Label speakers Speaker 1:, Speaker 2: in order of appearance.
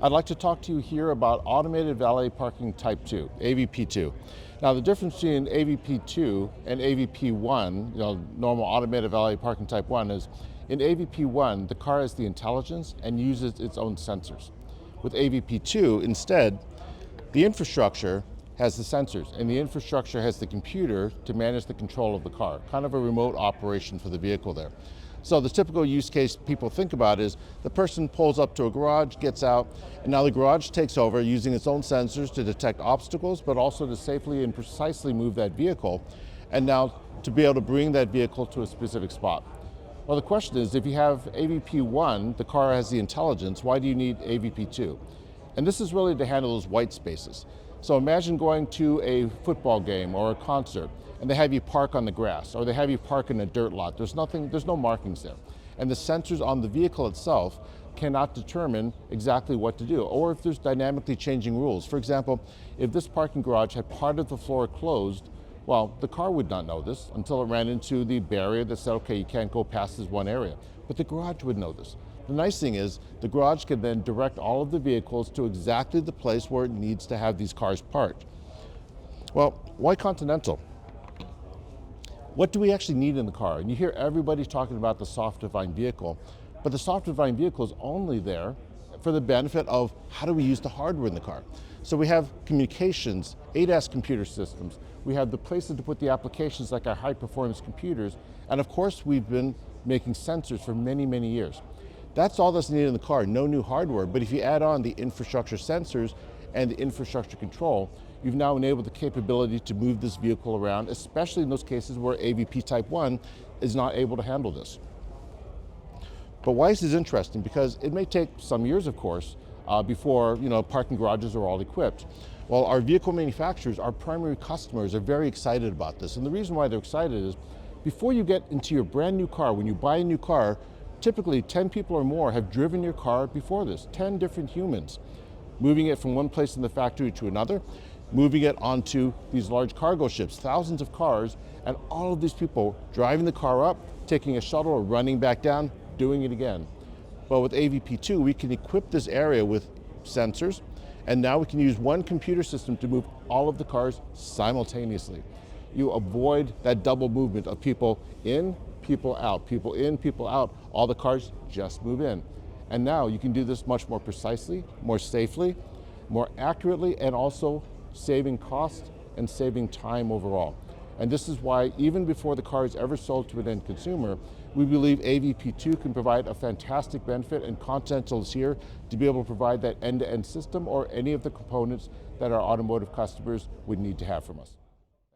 Speaker 1: I'd like to talk to you here about automated valet parking type 2, AVP2. Now the difference between AVP2 and AVP1, normal automated valet parking type 1, is in AVP1, the car has the intelligence and uses its own sensors. With AVP2, instead, the infrastructure has the sensors, and the infrastructure has the computer to manage the control of the car, kind of a remote operation for the vehicle there. So the typical use case people think about is the person pulls up to a garage, gets out, and now the garage takes over using its own sensors to detect obstacles, but also to safely and precisely move that vehicle, and now to be able to bring that vehicle to a specific spot. Well, the question is, if you have AVP1, the car has the intelligence, why do you need AVP2? And this is really to handle those white spaces. So imagine going to a football game or a concert, and they have you park on the grass, or they have you park in a dirt lot. There's no markings there. And the sensors on the vehicle itself cannot determine exactly what to do, or if there's dynamically changing rules. For example, if this parking garage had part of the floor closed, well, the car would not know this until it ran into the barrier that said, okay, you can't go past this one area. But the garage would know this. The nice thing is the garage can then direct all of the vehicles to exactly the place where it needs to have these cars parked. Well, why Continental? What do we actually need in the car? And you hear everybody talking about the software-defined vehicle, but the software-defined vehicle is only there for the benefit of how do we use the hardware in the car. So we have communications, ADAS computer systems, we have the places to put the applications like our high-performance computers, and of course we've been making sensors for many, many years. That's all that's needed in the car, no new hardware, but if you add on the infrastructure sensors and the infrastructure control, you've now enabled the capability to move this vehicle around, especially in those cases where AVP Type 1 is not able to handle this. But why is this interesting? Because it may take some years, of course, before parking garages are all equipped. Well, our vehicle manufacturers, our primary customers, are very excited about this. And the reason why they're excited is before you get into your brand new car, when you buy a new car, typically 10 people or more have driven your car before this, 10 different humans, moving it from one place in the factory to another, moving it onto these large cargo ships, thousands of cars, and all of these people driving the car up, taking a shuttle or running back down, doing it again. Well, with AVP2, we can equip this area with sensors, and now we can use one computer system to move all of the cars simultaneously. You avoid that double movement of people in, people out, people in, people out. All the cars just move in. And now you can do this much more precisely, more safely, more accurately, and also saving cost and saving time overall. And this is why even before the car is ever sold to an end consumer, we believe AVP2 can provide a fantastic benefit, and Continental is here to be able to provide that end-to-end system or any of the components that our automotive customers would need to have from us.